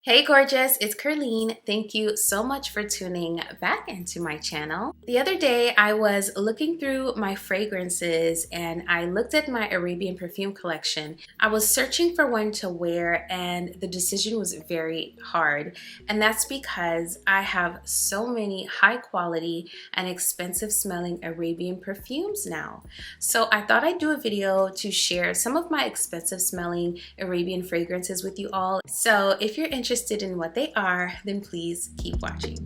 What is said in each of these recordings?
Hey gorgeous, it's Ker-leen. Thank you so much for tuning back into my channel. The other day I was looking through my fragrances and I looked at my Arabian perfume collection. I was searching for one to wear and the decision was very hard. And that's because I have so many high quality and expensive smelling Arabian perfumes now. So I thought I'd do a video to share some of my expensive smelling Arabian fragrances with you all. So if you're interested in what they are, then please keep watching.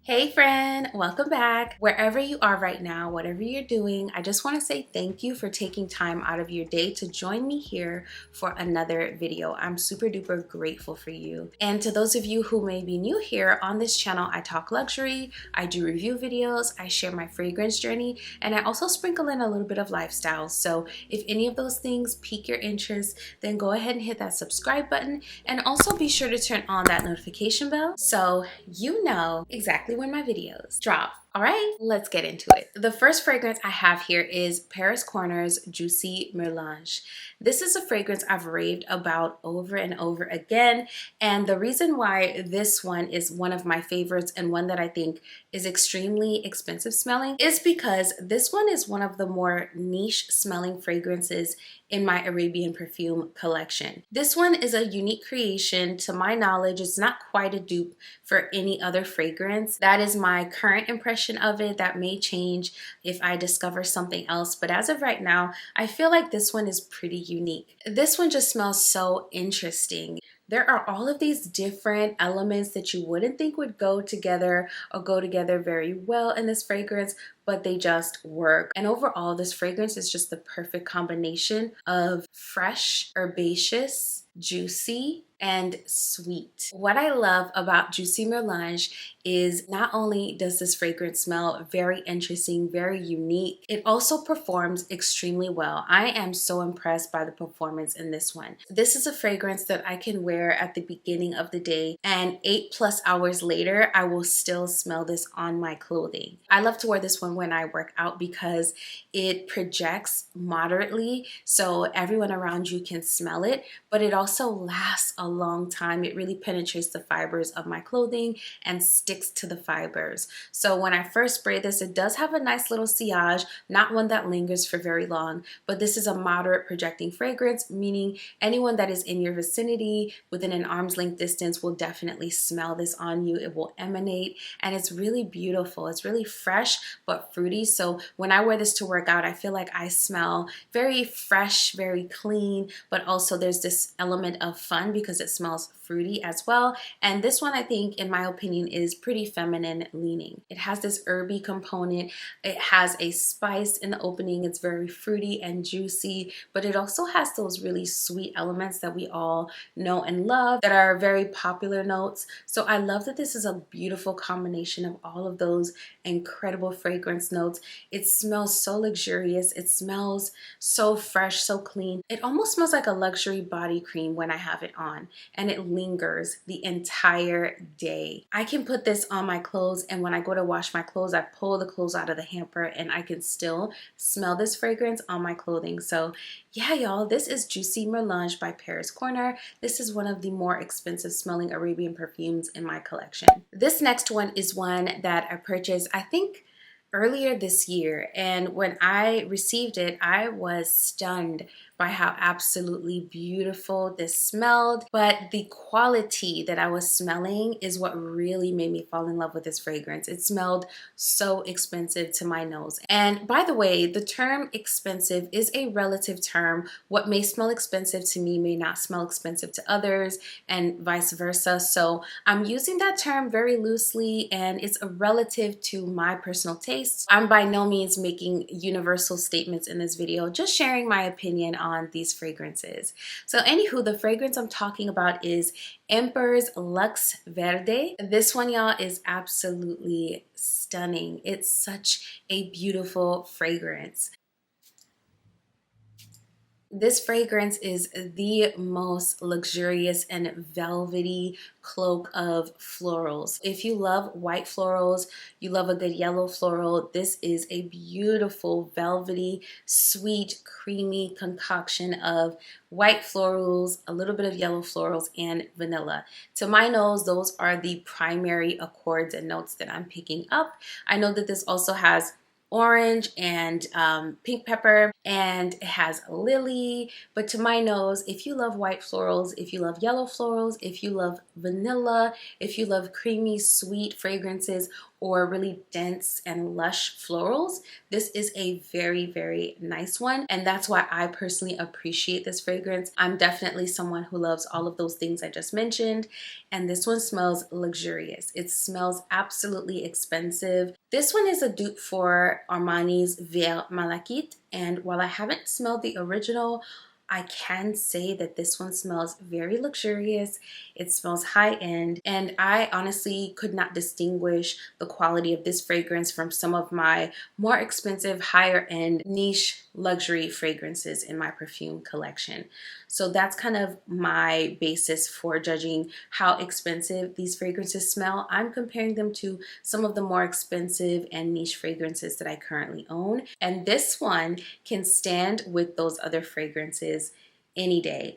Hey friend, welcome back. Wherever you are right now, whatever you're doing, I just want to say thank you for taking time out of your day to join me here for another video. I'm super duper grateful for you. And to those of you who may be new here, on this channel I talk luxury, I do review videos, I share my fragrance journey, and I also sprinkle in a little bit of lifestyle. So if any of those things pique your interest, then go ahead and hit that subscribe button, and also be sure to turn on that notification bell so you know exactly when my videos drop. All right, let's get into it. The first fragrance I have here is Paris Corner's Juicy Melange. This is a fragrance I've raved about over and over again, and the reason why this one is one of my favorites and one that I think is extremely expensive smelling is because this one is one of the more niche smelling fragrances in my Arabian perfume collection. This one is a unique creation. To my knowledge, it's not quite a dupe for any other fragrance. That is my current impression of it. That may change if I discover something else, but as of right now, I feel like this one is pretty unique. This one just smells so interesting. There are all of these different elements that you wouldn't think would go together or go together very well in this fragrance, but they just work. And overall, this fragrance is just the perfect combination of fresh, herbaceous, juicy, and sweet. What I love about Juicy Melange is not only does this fragrance smell very interesting, very unique, it also performs extremely well. I am so impressed by the performance in this one. This is a fragrance that I can wear at the beginning of the day, and 8+ hours later, I will still smell this on my clothing. I love to wear this one when I work out because it projects moderately, so everyone around you can smell it, but it also lasts a long time. It really penetrates the fibers of my clothing and sticks to the fibers. So when I first spray this, it does have a nice little sillage, not one that lingers for very long, but this is a moderate projecting fragrance, meaning anyone that is in your vicinity within an arm's length distance will definitely smell this on you. It will emanate, and it's really beautiful. It's really fresh but fruity. So when I wear this to work out, I feel like I smell very fresh, very clean, but also there's this element of fun because it smells fruity as well. And this one, I think, in my opinion, is pretty feminine leaning. It has this herby component. It has a spice in the opening. It's very fruity and juicy, but it also has those really sweet elements that we all know and love that are very popular notes. So I love that this is a beautiful combination of all of those incredible fragrance notes. It smells so luxurious. It smells so fresh, so clean. It almost smells like a luxury body cream when I have it on, and it lingers the entire day. I can put this on my clothes, and when I go to wash my clothes, I pull the clothes out of the hamper and I can still smell this fragrance on my clothing. So yeah, y'all, this is Juicy Melange by Paris Corner. This is one of the more expensive smelling Arabian perfumes in my collection. This next one is one that I purchased, I think, earlier this year, and when I received it, I was stunned by how absolutely beautiful this smelled, but the quality that I was smelling is what really made me fall in love with this fragrance. It smelled so expensive to my nose. And by the way, the term expensive is a relative term. What may smell expensive to me may not smell expensive to others, and vice versa. So I'm using that term very loosely, and it's a relative to my personal tastes. I'm by no means making universal statements in this video, just sharing my opinion on these fragrances. So anywho, the fragrance I'm talking about is Emper's Luxe Verde. This one, y'all, is absolutely stunning. It's such a beautiful fragrance. This fragrance is the most luxurious and velvety cloak of florals. If you love white florals, you love a good yellow floral, this is a beautiful, velvety, sweet, creamy concoction of white florals, a little bit of yellow florals, and vanilla. To my nose, those are the primary accords and notes that I'm picking up. I know that this also has orange and pink pepper, and it has lily, but to my nose, if you love white florals, if you love yellow florals, if you love vanilla, if you love creamy sweet fragrances or really dense and lush florals, this is a very, very nice one, and that's why I personally appreciate this fragrance. I'm definitely someone who loves all of those things I just mentioned, and this one smells luxurious. It smells absolutely expensive. This one is a dupe for Armani's Verde Malachite, and while I haven't smelled the original, I can say that this one smells very luxurious. It smells high-end, and I honestly could not distinguish the quality of this fragrance from some of my more expensive, higher-end, niche luxury fragrances in my perfume collection. So that's kind of my basis for judging how expensive these fragrances smell. I'm comparing them to some of the more expensive and niche fragrances that I currently own, and this one can stand with those other fragrances any day.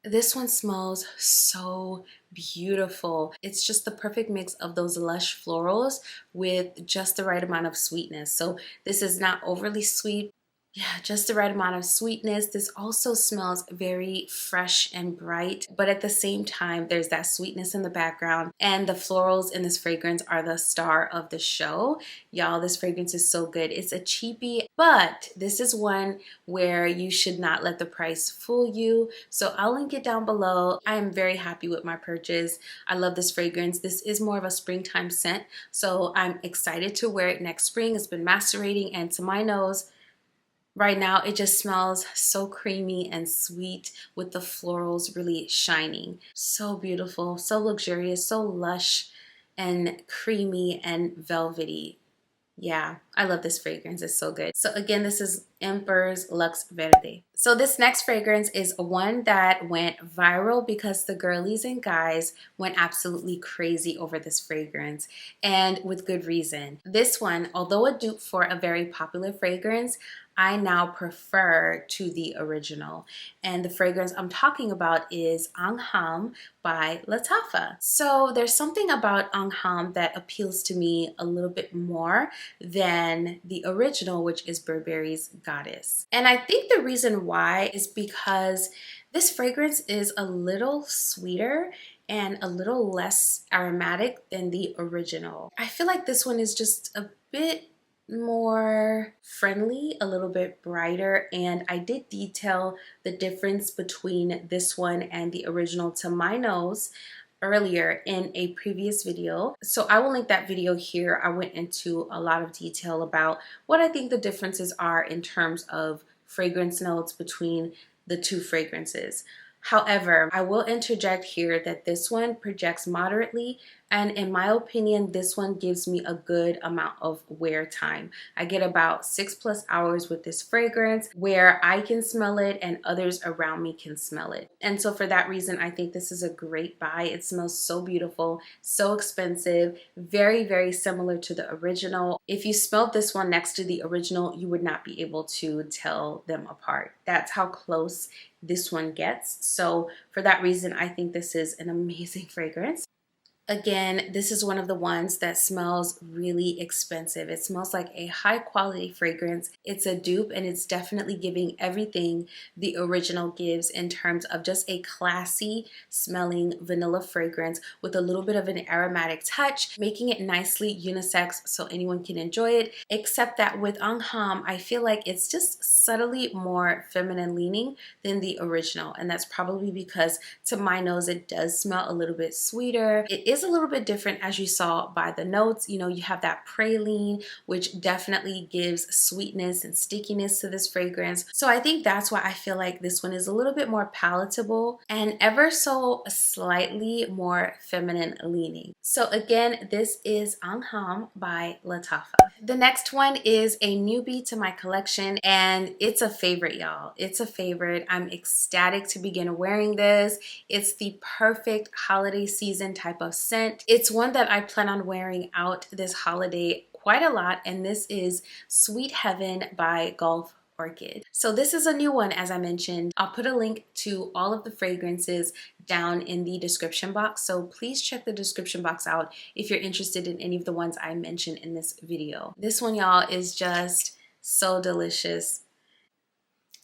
This one smells so beautiful. It's just the perfect mix of those lush florals with just the right amount of sweetness. So this is not overly sweet. Yeah, just the right amount of sweetness. This also smells very fresh and bright, but at the same time, there's that sweetness in the background, and the florals in this fragrance are the star of the show. Y'all, this fragrance is so good. It's a cheapie, but this is one where you should not let the price fool you. So I'll link it down below. I am very happy with my purchase. I love this fragrance. This is more of a springtime scent, so I'm excited to wear it next spring. It's been macerating, and to my nose, right now, it just smells so creamy and sweet with the florals really shining. So beautiful, so luxurious, so lush and creamy and velvety. Yeah, I love this fragrance. It's so good. So again, this is Emper's Luxe Verde. So this next fragrance is one that went viral because the girlies and guys went absolutely crazy over this fragrance, and with good reason. This one, although a dupe for a very popular fragrance, I now prefer to the original. And the fragrance I'm talking about is Anam by Lattafa. So there's something about Anam that appeals to me a little bit more than the original, which is Burberry's Goddess. And I think the reason why is because this fragrance is a little sweeter and a little less aromatic than the original. I feel like this one is just a bit more friendly, a little bit brighter, and I did detail the difference between this one and the original to my nose earlier in a previous video. So I will link that video here. I went into a lot of detail about what I think the differences are in terms of fragrance notes between the two fragrances. However, I will interject here that this one projects moderately, and in my opinion, this one gives me a good amount of wear time. I get about 6+ hours with this fragrance where I can smell it and others around me can smell it. And so for that reason, I think this is a great buy. It smells so beautiful, so expensive, very, very similar to the original. If you smelled this one next to the original, you would not be able to tell them apart. That's how close this one gets. So for that reason, I think this is an amazing fragrance. Again, this is one of the ones that smells really expensive. It smells like a high quality fragrance. It's a dupe, and it's definitely giving everything the original gives in terms of just a classy smelling vanilla fragrance with a little bit of an aromatic touch, making it nicely unisex so anyone can enjoy it. Except that with Anam, I feel like it's just subtly more feminine leaning than the original, and that's probably because to my nose it does smell a little bit sweeter. It is a little bit different, as you saw by the notes. You know, you have that praline, which definitely gives sweetness and stickiness to this fragrance. So I think that's why I feel like this one is a little bit more palatable and ever so slightly more feminine leaning. So again, this is Anam by Lattafa. The next one is a newbie to my collection, and it's a favorite, y'all. It's a favorite. I'm ecstatic to begin wearing this. It's the perfect holiday season type of scent. It's one that I plan on wearing out this holiday quite a lot, and this is Sweet Heaven by Orchid. So this is a new one, as I mentioned. I'll put a link to all of the fragrances down in the description box, so please check the description box out if you're interested in any of the ones I mentioned in this video. This one, y'all, is just so delicious.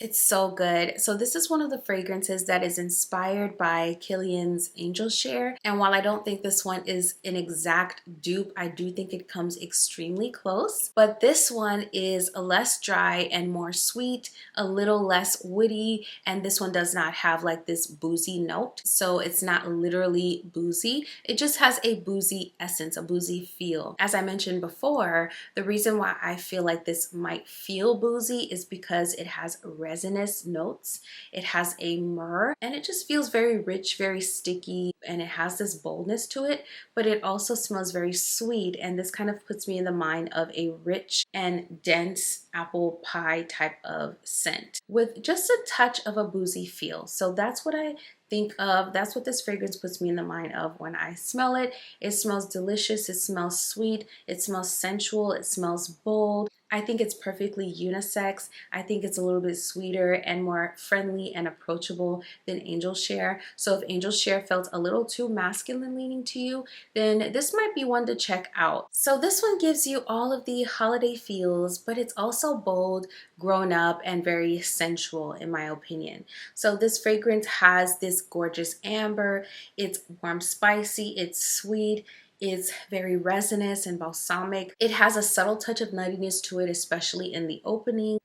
It's so good. So this is one of the fragrances that is inspired by Ker-leen's Angel Share. And while I don't think this one is an exact dupe, I do think it comes extremely close. But this one is less dry and more sweet, a little less woody, and this one does not have like this boozy note. So it's not literally boozy. It just has a boozy essence, a boozy feel. As I mentioned before, the reason why I feel like this might feel boozy is because it has resinous notes. It has a myrrh, and it just feels very rich, very sticky, and it has this boldness to it, but it also smells very sweet, and this kind of puts me in the mind of a rich and dense apple pie type of scent with just a touch of a boozy feel. So that's what I think of. That's what this fragrance puts me in the mind of when I smell it. It smells delicious, it smells sweet, it smells sensual, it smells bold. I think it's perfectly unisex. I think it's a little bit sweeter and more friendly and approachable than Angel Share. So if Angel Share felt a little too masculine leaning to you, then this might be one to check out. So this one gives you all of the holiday feels, but it's also bold, grown up, and very sensual in my opinion. So this fragrance has this gorgeous amber. It's warm, spicy, it's sweet. It's very resinous and balsamic. It has a subtle touch of nuttiness to it, especially in the opening.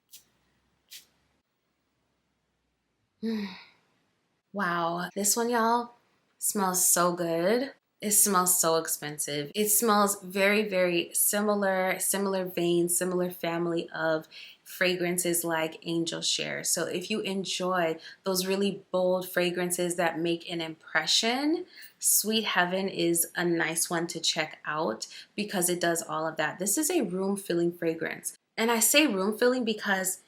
Wow, this one, y'all, smells so good. It smells so expensive. It smells very, very similar vein, similar family of fragrances like Angel Share. So if you enjoy those really bold fragrances that make an impression, Sweet Heaven is a nice one to check out because it does all of that. This is a room-filling fragrance. And I say room-filling because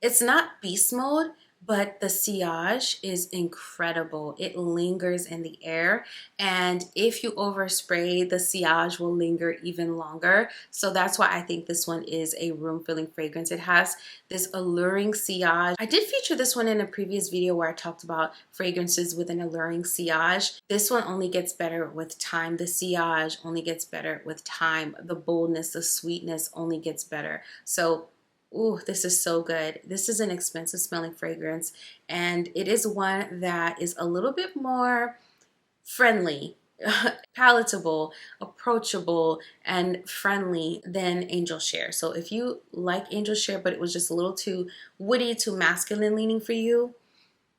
it's not beast mode, but the sillage is incredible. It lingers in the air, and if you overspray, the sillage will linger even longer. So that's why I think this one is a room-filling fragrance. It has this alluring sillage. I did feature this one in a previous video where I talked about fragrances with an alluring sillage. This one only gets better with time. The sillage only gets better with time. The boldness, the sweetness only gets better. So ooh, this is so good. This is an expensive smelling fragrance, and it is one that is a little bit more friendly, palatable, approachable, and friendly than Angel Share. So if you like Angel Share, but it was just a little too woody, too masculine leaning for you,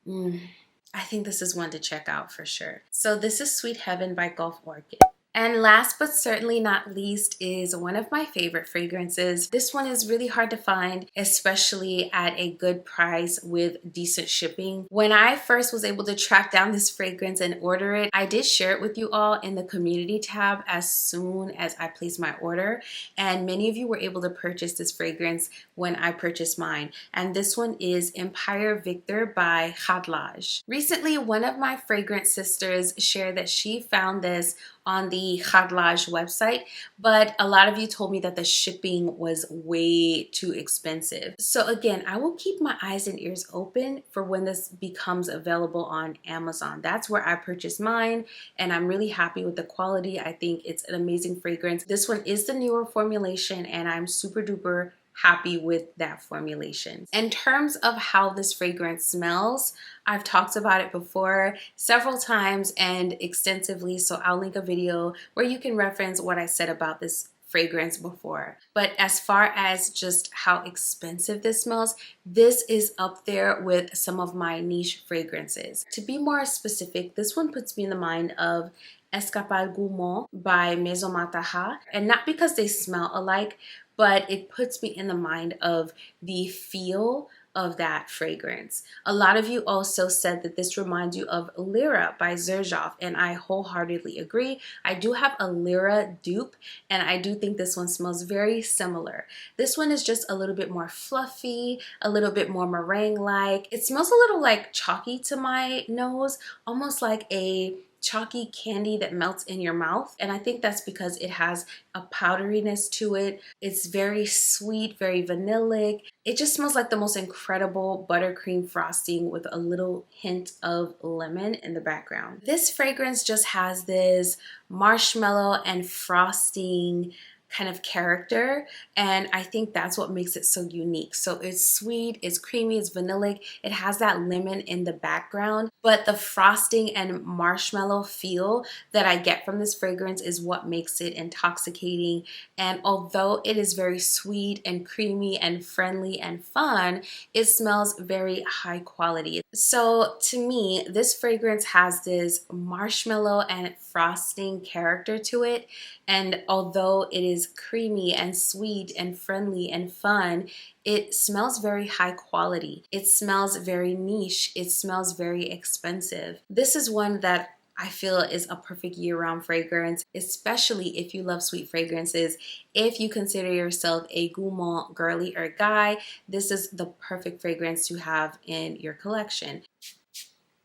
I think this is one to check out for sure. So this is Sweet Heaven by Orchid. And last but certainly not least is one of my favorite fragrances. This one is really hard to find, especially at a good price with decent shipping. When I first was able to track down this fragrance and order it, I did share it with you all in the community tab as soon as I placed my order. And many of you were able to purchase this fragrance when I purchased mine. And this one is Empire Victor by Headband. Recently, one of my fragrance sisters shared that she found this on the Headband website, but a lot of you told me that the shipping was way too expensive. So again, I will keep my eyes and ears open for when this becomes available on Amazon. That's where I purchased mine, and I'm really happy with the quality. I think it's an amazing fragrance. This one is the newer formulation, and I'm super duper happy with that formulation. In terms of how this fragrance smells, I've talked about it before several times and extensively, so I'll link a video where you can reference what I said about this fragrance before. But as far as just how expensive this smells, this is up there with some of my niche fragrances. To be more specific, this one puts me in the mind of Escapade Gourmand by Maison Mataha. And not because they smell alike, but it puts me in the mind of the feel of that fragrance. A lot of you also said that this reminds you of Lyra by Xerjoff, and I wholeheartedly agree. I do have a Lyra dupe, and I do think this one smells very similar. This one is just a little bit more fluffy, a little bit more meringue-like. It smells a little like chalky to my nose, almost like a chalky candy that melts in your mouth. And I think that's because it has a powderiness to it. It's very sweet, very vanillic. It just smells like the most incredible buttercream frosting with a little hint of lemon in the background. This fragrance just has this marshmallow and frosting kind of character, and I think that's what makes it so unique. So it's sweet, it's creamy, it's vanillic, it has that lemon in the background, but the frosting and marshmallow feel that I get from this fragrance is what makes it intoxicating. And although it is very sweet and creamy and friendly and fun, it smells very high quality. So to me, this fragrance has this marshmallow and frosting character to it, and although it is creamy and sweet and friendly and fun, it smells very high quality. It smells very niche. It smells very expensive. This is one that I feel is a perfect year-round fragrance, especially if you love sweet fragrances. If you consider yourself a gourmand girly or guy, this is the perfect fragrance to have in your collection.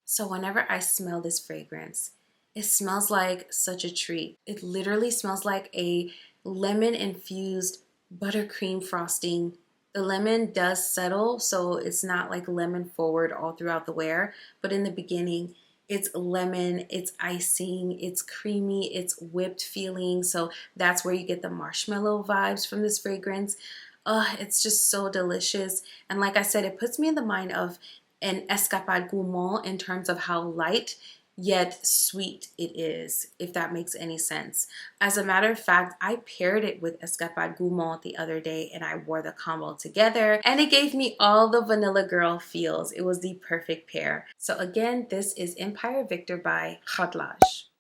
So whenever I smell this fragrance, it smells like such a treat. It literally smells like a lemon-infused buttercream frosting. The lemon does settle, so it's not like lemon forward all throughout the wear, but in the beginning, it's lemon, it's icing, it's creamy, it's whipped feeling. So that's where you get the marshmallow vibes from this fragrance. It's just so delicious. And like I said, it puts me in the mind of an Escapade Gourmand in terms of how light yet sweet it is, if that makes any sense. As a matter of fact, I paired it with Escapade Gourmand the other day and I wore the combo together and it gave me all the Vanilla Girl feels. It was the perfect pair. So again, this is Empire Victor by Khatlaj.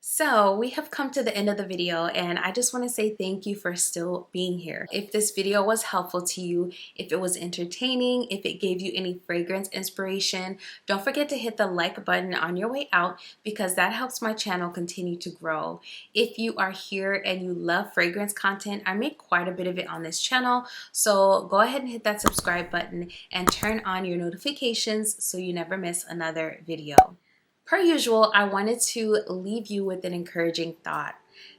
So we have come to the end of the video and I just want to say thank you for still being here. If this video was helpful to you, if it was entertaining, if it gave you any fragrance inspiration, don't forget to hit the like button on your way out because that helps my channel continue to grow. If you are here and you love fragrance content, I make quite a bit of it on this channel, so go ahead and hit that subscribe button and turn on your notifications so you never miss another video. Per usual, I wanted to leave you with an encouraging thought.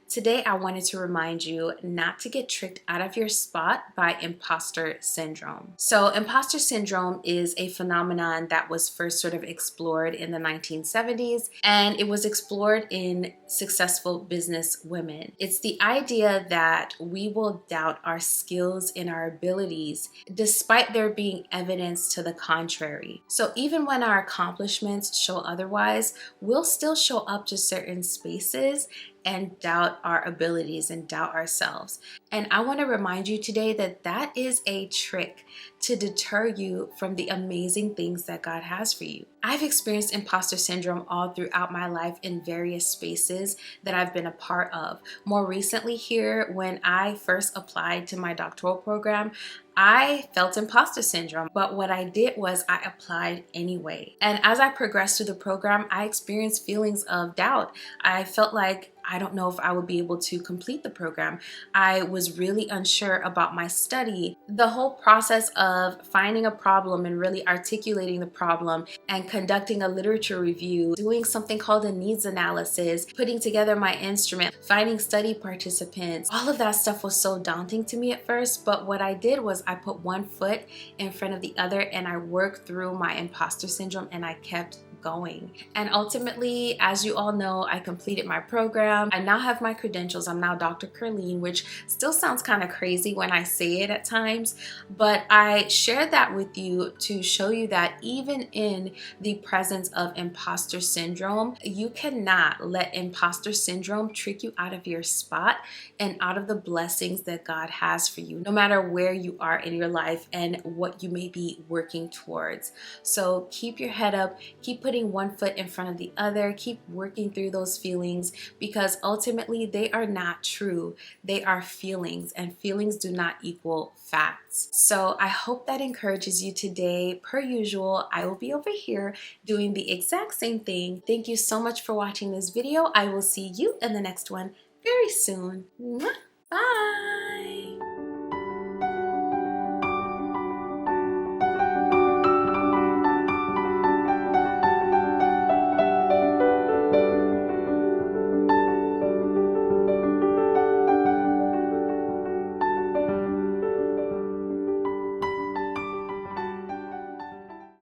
Today, I wanted to remind you not to get tricked out of your spot by imposter syndrome. So imposter syndrome is a phenomenon that was first sort of explored in the 1970s, and it was explored in successful business women. It's the idea that we will doubt our skills and our abilities despite there being evidence to the contrary. So even when our accomplishments show otherwise, we'll still show up to certain spaces and doubt our abilities and doubt ourselves. And I want to remind you today that that is a trick to deter you from the amazing things that God has for you. I've experienced imposter syndrome all throughout my life in various spaces that I've been a part of. More recently here, when I first applied to my doctoral program, I felt imposter syndrome, but what I did was I applied anyway. And as I progressed through the program, I experienced feelings of doubt. I felt like I don't know if I would be able to complete the program. I was really unsure about my study. The whole process of finding a problem and really articulating the problem and conducting a literature review, doing something called a needs analysis, putting together my instrument, finding study participants, all of that stuff was so daunting to me at first, but what I did was I put one foot in front of the other and I worked through my imposter syndrome and I kept going. And ultimately, as you all know, I completed my program. I now have my credentials. I'm now Dr. Ker-leen, which still sounds kind of crazy when I say it at times, but I shared that with you to show you that even in the presence of imposter syndrome, you cannot let imposter syndrome trick you out of your spot and out of the blessings that God has for you, no matter where you are in your life and what you may be working towards. So keep your head up, keep putting putting one foot in front of the other. Keep working through those feelings, because ultimately they are not true. They are feelings, and feelings do not equal facts. So I hope that encourages you today. Per usual, I will be over here doing the exact same thing. Thank you so much for watching this video. I will see you in the next one very soon. Bye.